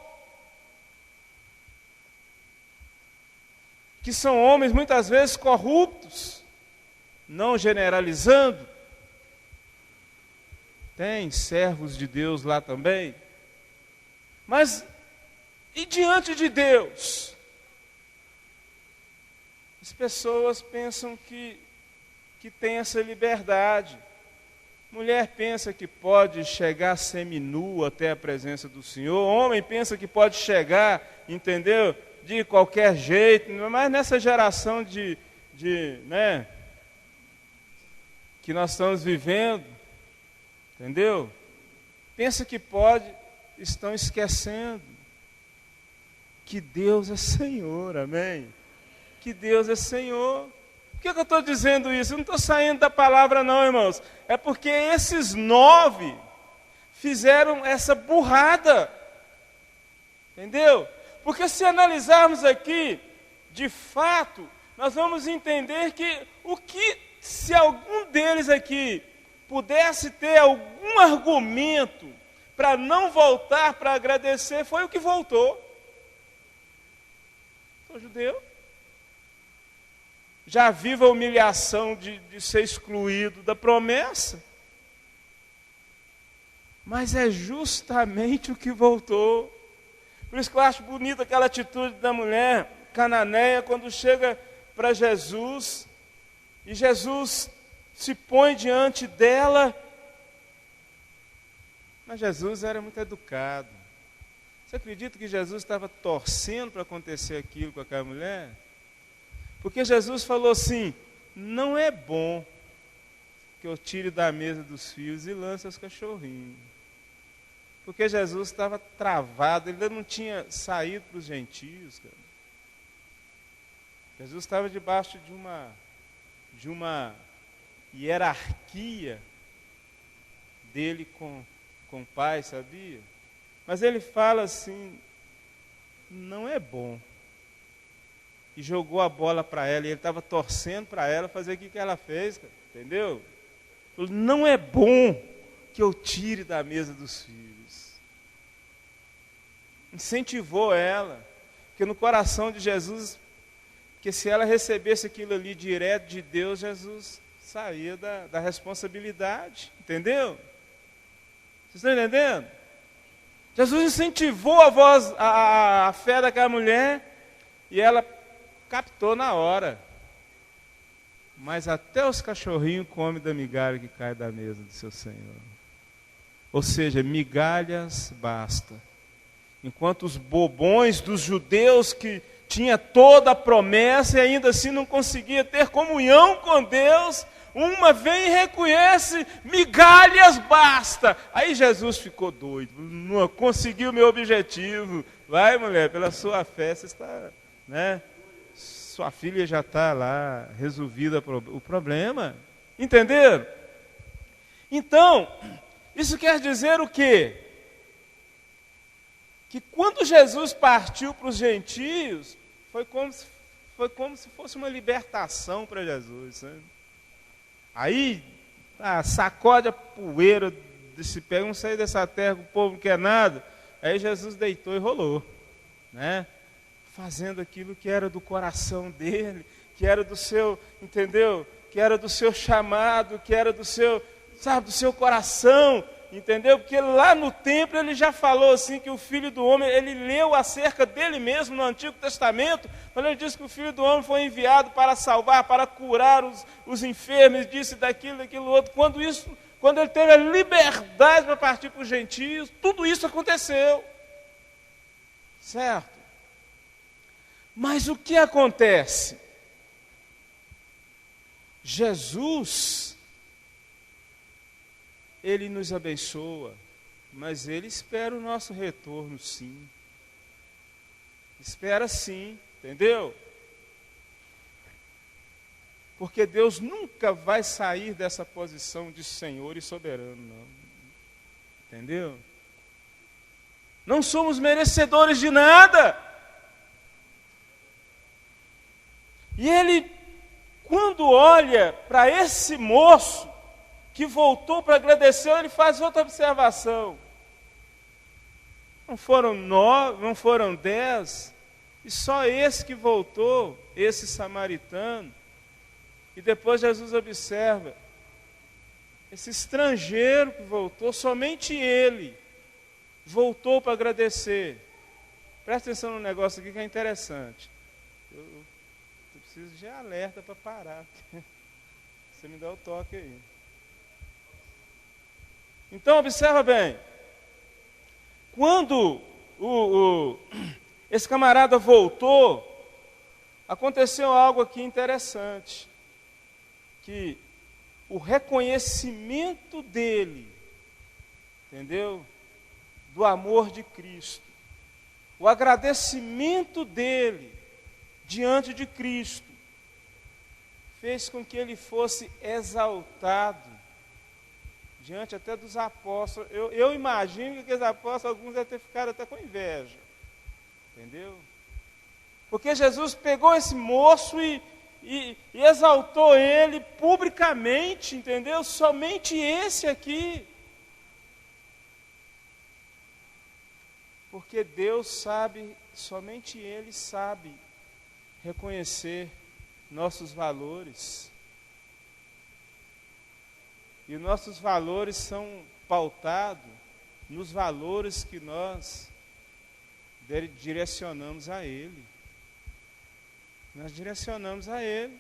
Speaker 1: Que são homens muitas vezes corruptos, não generalizando. Tem servos de Deus lá também. Mas, e diante de Deus? As pessoas pensam que tem essa liberdade. Mulher pensa que pode chegar seminua até a presença do Senhor. Homem pensa que pode chegar, entendeu? De qualquer jeito. Mas nessa geração né, que nós estamos vivendo, entendeu? Pensa que pode, estão esquecendo que Deus é Senhor, amém? Que Deus é Senhor. Por que eu estou dizendo isso? Eu não estou saindo da palavra não, irmãos. É porque esses 9 fizeram essa burrada. Entendeu? Porque se analisarmos aqui, de fato, nós vamos entender que se algum deles aqui pudesse ter algum argumento para não voltar para agradecer, foi o que voltou. Sou judeu. Já vive a humilhação de ser excluído da promessa. Mas é justamente o que voltou. Por isso que eu acho bonita aquela atitude da mulher cananeia quando chega para Jesus, e Jesus se põe diante dela. Mas Jesus era muito educado. Você acredita que Jesus estava torcendo para acontecer aquilo com aquela mulher? Porque Jesus falou assim: não é bom que eu tire da mesa dos filhos e lance os cachorrinhos. Porque Jesus estava travado, ele ainda não tinha saído para os gentios, cara. Jesus estava debaixo de uma hierarquia dele com o Pai, sabia? Mas ele fala assim: não é bom. E jogou a bola para ela, e ele estava torcendo para ela fazer o que ela fez, cara, entendeu? Falou: não é bom que eu tire da mesa dos filhos. Incentivou ela, porque no coração de Jesus, que se ela recebesse aquilo ali direto de Deus, Jesus saía da responsabilidade, entendeu? Vocês estão entendendo? Jesus incentivou a fé daquela mulher, e ela captou na hora. Mas até os cachorrinhos comem da migalha que cai da mesa do seu Senhor. Ou seja, migalhas basta. Enquanto os bobões dos judeus que tinha toda a promessa e ainda assim não conseguia ter comunhão com Deus, uma vem e reconhece: migalhas basta. Aí Jesus ficou doido, não conseguiu o meu objetivo. Vai, mulher, pela sua fé você está, né? Sua filha já está lá, resolvida o problema. Entenderam? Então, isso quer dizer o quê? Que quando Jesus partiu para os gentios, foi como se fosse uma libertação para Jesus, sabe? Aí, sacode a poeira, se pega, não sair dessa terra, o povo não quer nada. Aí Jesus deitou e rolou, né? Fazendo aquilo que era do coração dele, que era do seu, entendeu? Que era do seu chamado, que era do seu, sabe, do seu coração. Entendeu? Porque lá no templo ele já falou assim que o Filho do Homem, ele leu acerca dele mesmo no Antigo Testamento, quando ele diz que o Filho do Homem foi enviado para salvar, para curar os enfermos, disse daquilo outro. Quando ele teve a liberdade para partir para os gentios, tudo isso aconteceu. Certo? Mas o que acontece? Jesus, Ele nos abençoa, mas Ele espera o nosso retorno, sim. Espera sim, entendeu? Porque Deus nunca vai sair dessa posição de Senhor e soberano, não. Entendeu? Não somos merecedores de nada. E Ele, quando olha para esse moço, que voltou para agradecer, ele faz outra observação. Não foram 9, não foram 10, e só esse que voltou, esse samaritano. E depois Jesus observa, esse estrangeiro que voltou, somente ele voltou para agradecer. Presta atenção no negócio aqui que é interessante. Eu preciso de alerta para parar. Você me dá o toque aí. Então, observa bem. Quando esse camarada voltou, aconteceu algo aqui interessante. Que o reconhecimento dele, entendeu? Do amor de Cristo. O agradecimento dele diante de Cristo fez com que ele fosse exaltado diante até dos apóstolos. Eu imagino que aqueles apóstolos, alguns devem ter ficado até com inveja. Entendeu? Porque Jesus pegou esse moço e exaltou ele publicamente, entendeu? Somente esse aqui. Porque Deus sabe, somente Ele sabe reconhecer nossos valores. E nossos valores são pautados nos valores que nós direcionamos a Ele. Nós direcionamos a Ele.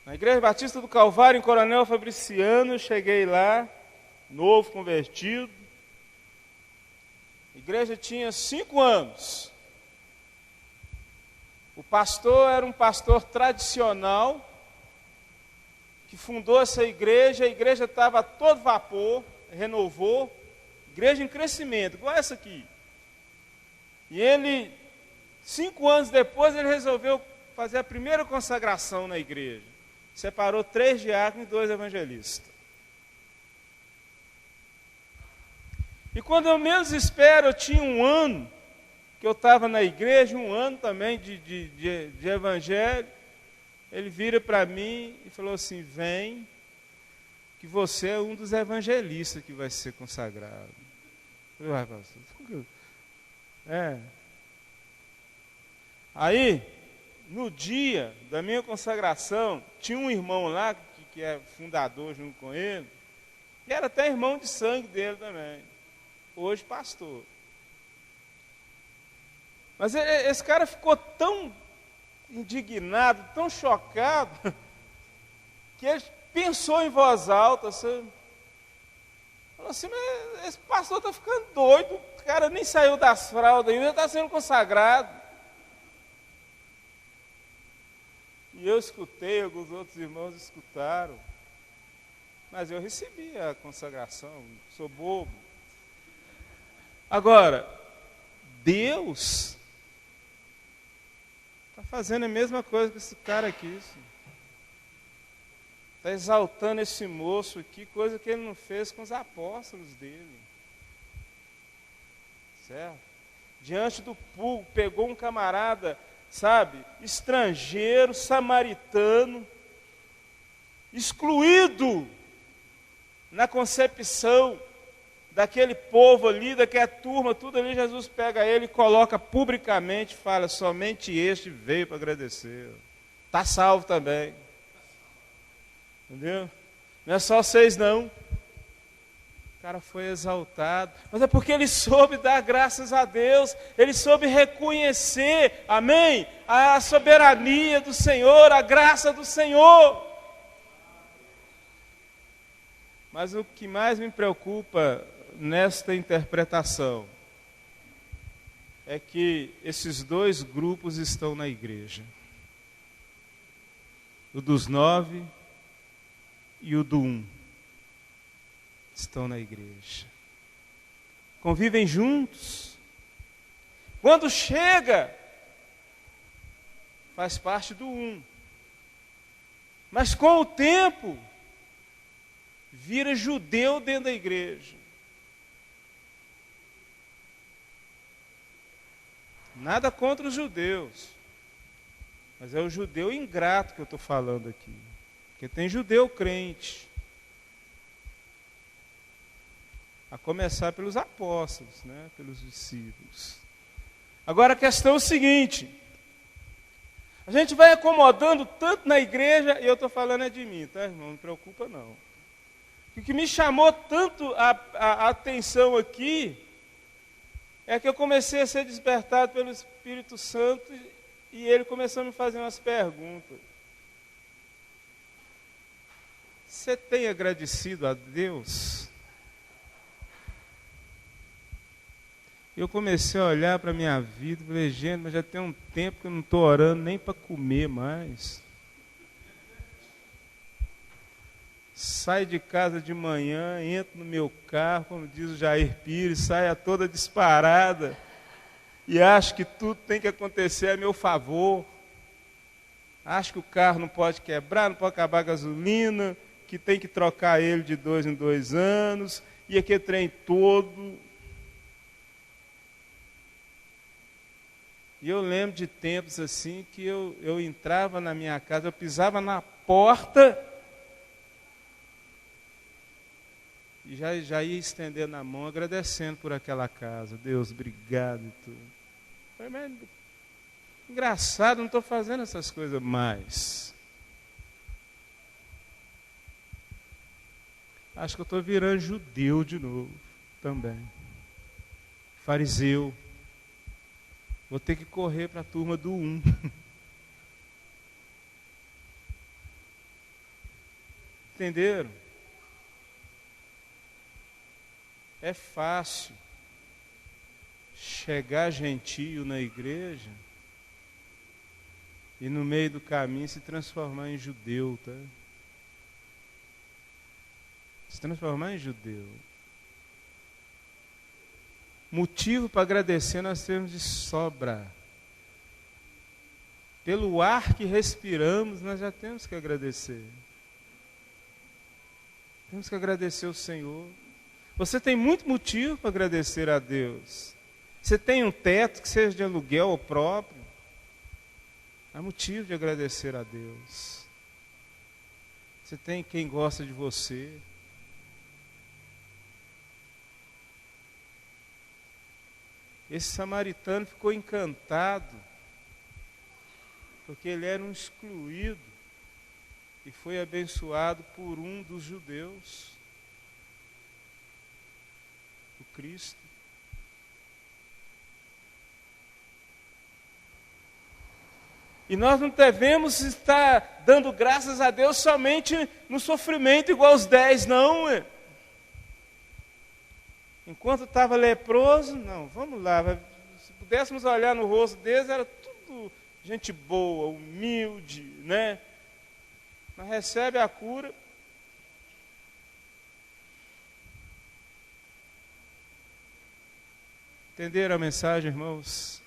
Speaker 1: Na Igreja Batista do Calvário, em Coronel Fabriciano, eu cheguei lá, novo, convertido. A igreja tinha 5 anos. O pastor era um pastor tradicional, que fundou essa igreja. A igreja estava a todo vapor, renovou. Igreja em crescimento, igual essa aqui. E ele, 5 anos depois, ele resolveu fazer a primeira consagração na igreja. Separou 3 diáconos e 2 evangelistas. E quando eu menos espero, eu tinha 1 ano, que eu estava na igreja, 1 ano também de evangelho. Ele vira para mim e falou assim: vem, que você é um dos evangelistas que vai ser consagrado. Eu falei: pastor, Aí, no dia da minha consagração, tinha um irmão lá, que é fundador junto com ele, e era até irmão de sangue dele também, hoje pastor. Mas esse cara ficou tão indignado, tão chocado, que ele pensou em voz alta, assim, falou assim: mas esse pastor está ficando doido, o cara nem saiu das fraldas ainda, está sendo consagrado. E eu escutei, alguns outros irmãos escutaram, mas eu recebi a consagração, sou bobo. Agora, Deus está fazendo a mesma coisa que esse cara aqui. Está exaltando esse moço aqui, coisa que ele não fez com os apóstolos dele. Certo? Diante do público, pegou um camarada, sabe, estrangeiro, samaritano, excluído na concepção daquele povo ali, daquela turma, tudo ali. Jesus pega ele e coloca publicamente, fala: somente este veio para agradecer. Está salvo também. Entendeu? Não é só vocês não. O cara foi exaltado, mas é porque ele soube dar graças a Deus, ele soube reconhecer, amém, a soberania do Senhor, a graça do Senhor. Mas o que mais me preocupa nesta interpretação é que esses 2 grupos estão na igreja. O dos 9 e o do 1 estão na igreja. Convivem juntos. Quando chega, faz parte do 1. Mas com o tempo, vira judeu dentro da igreja. Nada contra os judeus, mas é o judeu ingrato que eu estou falando aqui. Porque tem judeu crente. A começar pelos apóstolos, né? Pelos discípulos. Agora a questão é o seguinte. A gente vai acomodando tanto na igreja, e eu estou falando é de mim, tá, irmão? Não preocupa não. O que me chamou tanto a atenção aqui é que eu comecei a ser despertado pelo Espírito Santo e ele começou a me fazer umas perguntas. Você tem agradecido a Deus? Eu comecei a olhar para a minha vida e falei, gente, mas já tem um tempo que eu não estou orando nem para comer mais. Saio de casa de manhã, entro no meu carro, como diz o Jair Pires, saio toda disparada e acho que tudo tem que acontecer a meu favor. Acho que o carro não pode quebrar, não pode acabar a gasolina, que tem que trocar ele de 2 em 2 anos, e aquele trem todo. E eu lembro de tempos assim que eu entrava na minha casa, eu pisava na porta e já ia estendendo a mão, agradecendo por aquela casa. Deus, obrigado e tudo. Falei, mas engraçado, não estou fazendo essas coisas mais. Acho que eu estou virando judeu de novo também. Fariseu. Vou ter que correr para a turma do 1. Entenderam? É fácil chegar gentio na igreja e no meio do caminho se transformar em judeu, tá? Se transformar em judeu. Motivo para agradecer nós temos de sobra. Pelo ar que respiramos, nós já temos que agradecer. Temos que agradecer o Senhor. Você tem muito motivo para agradecer a Deus. Você tem um teto, que seja de aluguel ou próprio. Há motivo de agradecer a Deus. Você tem quem gosta de você. Esse samaritano ficou encantado, porque ele era um excluído e foi abençoado por um dos judeus, o Cristo. E nós não devemos estar dando graças a Deus somente no sofrimento igual os 10, não. Enquanto estava leproso, não, vamos lá, se pudéssemos olhar no rosto deles, era tudo gente boa, humilde, né? Mas recebe a cura. Entenderam a mensagem, irmãos?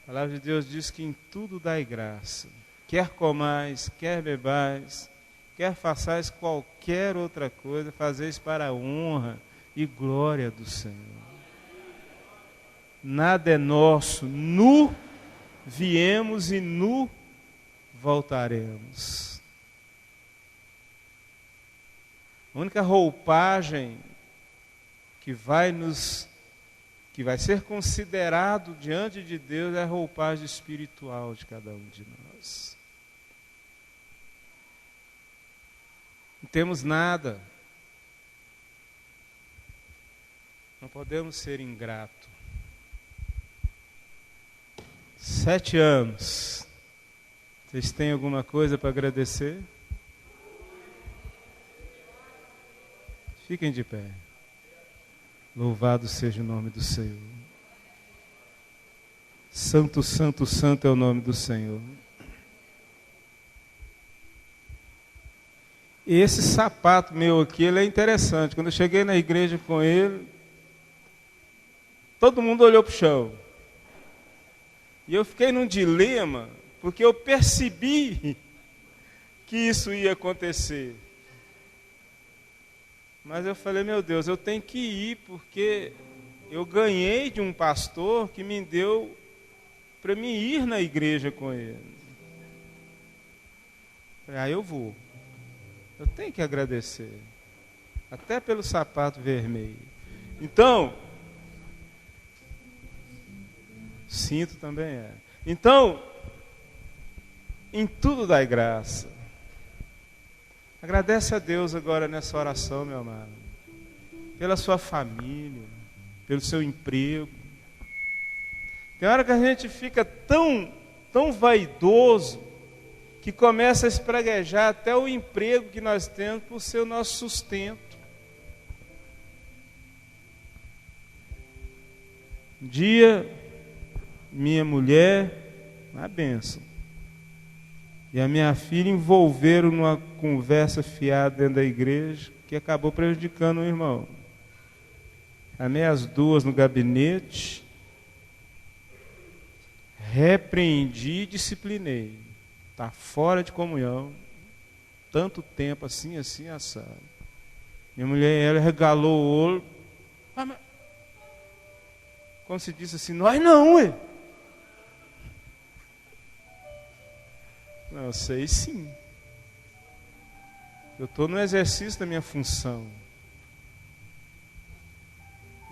Speaker 1: A palavra de Deus diz que em tudo dai graça. Quer comais, quer bebais, quer façais qualquer outra coisa, fazeis para a honra e glória do Senhor. Nada é nosso, nu viemos e nu voltaremos. A única roupagem que vai ser considerado diante de Deus é a roupagem espiritual de cada um de nós. Não temos nada. Não podemos ser ingratos. 7 anos. Vocês têm alguma coisa para agradecer? Fiquem de pé. Louvado seja o nome do Senhor. Santo, santo, santo é o nome do Senhor. E esse sapato meu aqui, ele é interessante. Quando eu cheguei na igreja com ele, todo mundo olhou para o chão. E eu fiquei num dilema, porque eu percebi que isso ia acontecer. Mas eu falei, meu Deus, eu tenho que ir, porque eu ganhei de um pastor que me deu para mim ir na igreja com ele. Falei, eu vou. Eu tenho que agradecer. Até pelo sapato vermelho. Então, cinto também é. Então, em tudo dai graça. Agradece a Deus agora nessa oração, meu amado. Pela sua família, pelo seu emprego. Tem hora que a gente fica tão vaidoso que começa a espraguejar até o emprego que nós temos por ser o nosso sustento. Um dia, minha mulher, uma bênção, e a minha filha envolveram numa conversa fiada dentro da igreja, que acabou prejudicando o irmão. Amei as duas no gabinete, repreendi e disciplinei. Está fora de comunhão, tanto tempo assim, assado. Minha mulher, ela regalou o olho, como se disse assim, nós não, ué. Não, eu sei sim. Eu estou no exercício da minha função.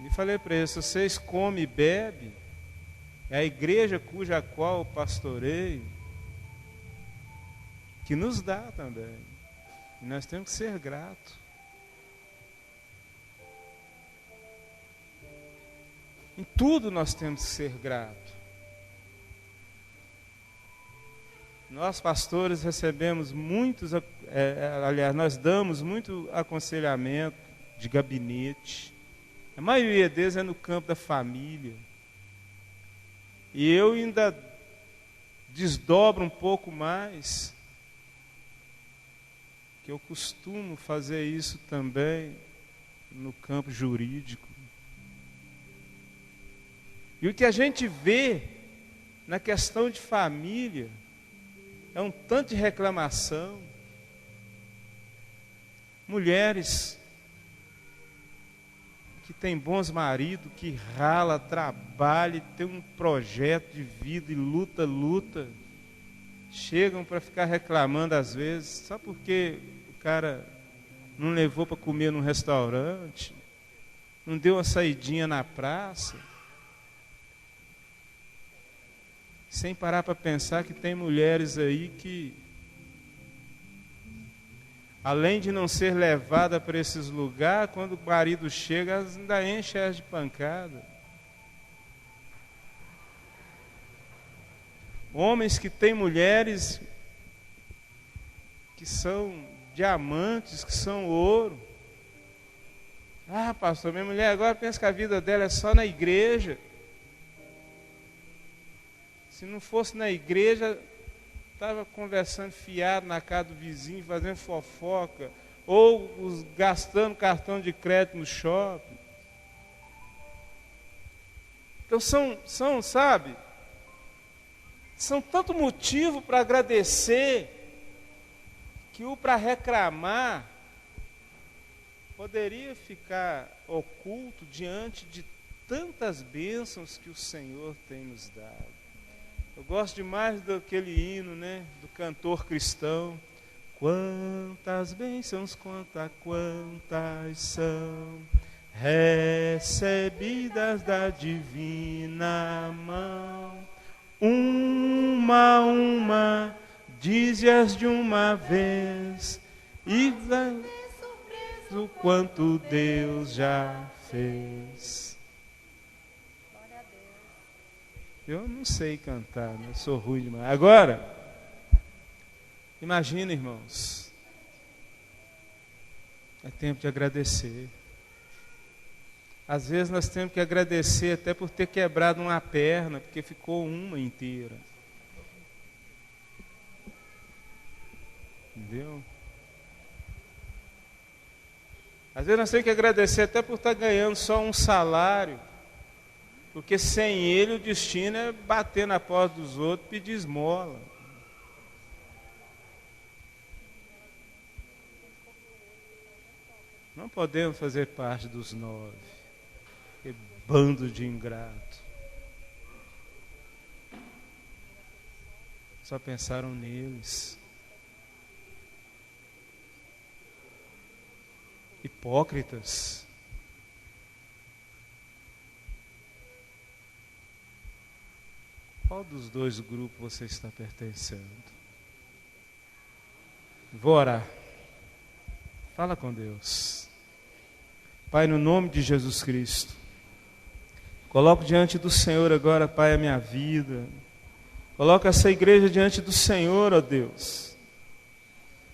Speaker 1: E falei para eles, se vocês comem e bebem, é a igreja cuja qual eu pastoreio, que nos dá também. E nós temos que ser gratos. Em tudo nós temos que ser gratos. Nós, pastores, recebemos muitos, aliás, nós damos muito aconselhamento de gabinete. A maioria deles é no campo da família. E eu ainda desdobro um pouco mais, que eu costumo fazer isso também no campo jurídico. E o que a gente vê na questão de família é um tanto de reclamação. Mulheres que têm bons maridos, que rala, trabalha, tem um projeto de vida e luta, chegam para ficar reclamando às vezes, só porque o cara não levou para comer num restaurante, não deu uma saidinha na praça, sem parar para pensar que tem mulheres aí que, além de não ser levada para esses lugares, quando o marido chega, elas ainda enchem elas de pancada. Homens que têm mulheres que são diamantes, que são ouro. Ah, pastor, minha mulher agora pensa que a vida dela é só na igreja. Se não fosse na igreja, estava conversando fiado na casa do vizinho, fazendo fofoca, ou gastando cartão de crédito no shopping. Então sabe, são tanto motivo para agradecer, que o para reclamar poderia ficar oculto diante de tantas bênçãos que o Senhor tem nos dado. Eu gosto demais daquele hino, né, do cantor cristão. Quantas bênçãos, quantas são recebidas da divina mão. Uma, dize-as de uma vez, e o quanto Deus já fez. Eu não sei cantar, né? Eu sou ruim demais. Agora, imagina, irmãos, é tempo de agradecer. Às vezes nós temos que agradecer até por ter quebrado uma perna, porque ficou uma inteira. Entendeu? Às vezes nós temos que agradecer até por estar ganhando só um salário, porque sem ele o destino é bater na porta dos outros e pedir esmola. Não podemos fazer parte dos 9. Que bando de ingrato. só pensaram neles. Hipócritas. Qual dos dois grupos você está pertencendo? Vou orar. Fala com Deus. Pai, no nome de Jesus Cristo, coloco diante do Senhor agora, Pai, a minha vida. Coloco essa igreja diante do Senhor, ó Deus.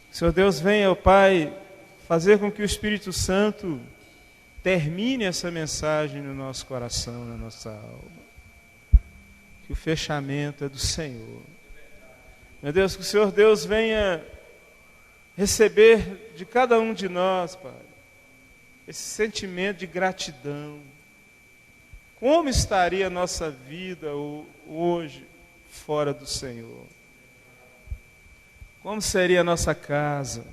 Speaker 1: Senhor Deus, venha, ó Pai, fazer com que o Espírito Santo termine essa mensagem no nosso coração, na nossa alma. Que o fechamento é do Senhor. Meu Deus, que o Senhor Deus venha receber de cada um de nós, Pai, esse sentimento de gratidão. Como estaria a nossa vida hoje fora do Senhor? Como seria a nossa casa?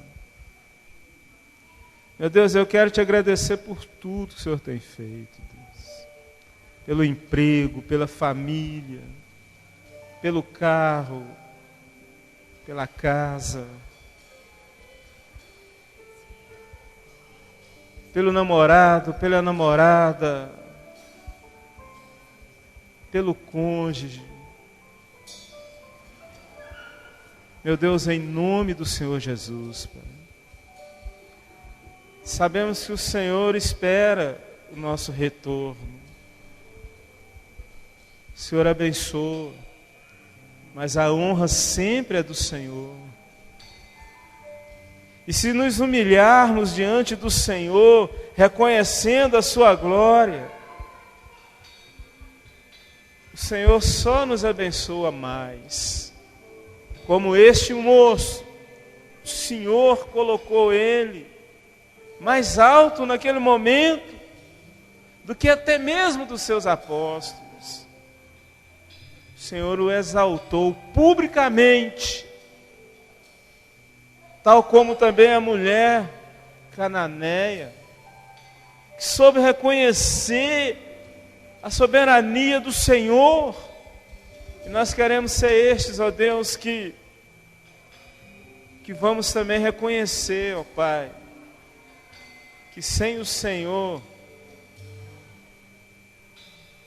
Speaker 1: Meu Deus, eu quero te agradecer por tudo que o Senhor tem feito, Deus. Pelo emprego, pela família, pelo carro, pela casa, pelo namorado, pela namorada, pelo cônjuge. Meu Deus, em nome do Senhor Jesus, Pai. Sabemos que o Senhor espera o nosso retorno. O Senhor abençoa, mas a honra sempre é do Senhor. E se nos humilharmos diante do Senhor, reconhecendo a sua glória, o Senhor só nos abençoa mais. Como este moço, o Senhor colocou ele mais alto naquele momento do que até mesmo dos seus apóstolos. O Senhor o exaltou publicamente, tal como também a mulher cananeia, que soube reconhecer a soberania do Senhor. E nós queremos ser estes, ó Deus, que vamos também reconhecer, ó Pai, que sem o Senhor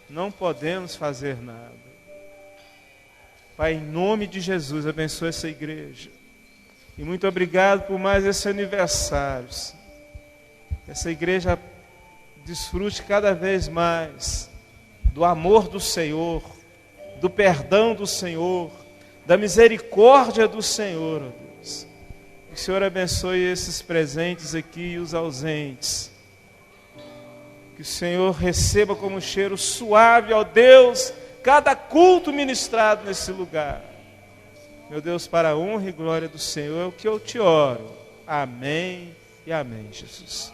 Speaker 1: não podemos fazer nada. Pai, em nome de Jesus, abençoa essa igreja. E muito obrigado por mais esse aniversário. Essa igreja desfrute cada vez mais do amor do Senhor, do perdão do Senhor, da misericórdia do Senhor, ó Deus. Que o Senhor abençoe esses presentes aqui e os ausentes. Que o Senhor receba como cheiro suave, ó Deus, cada culto ministrado nesse lugar. Meu Deus, para a honra e glória do Senhor, é o que eu te oro. Amém e amém, Jesus.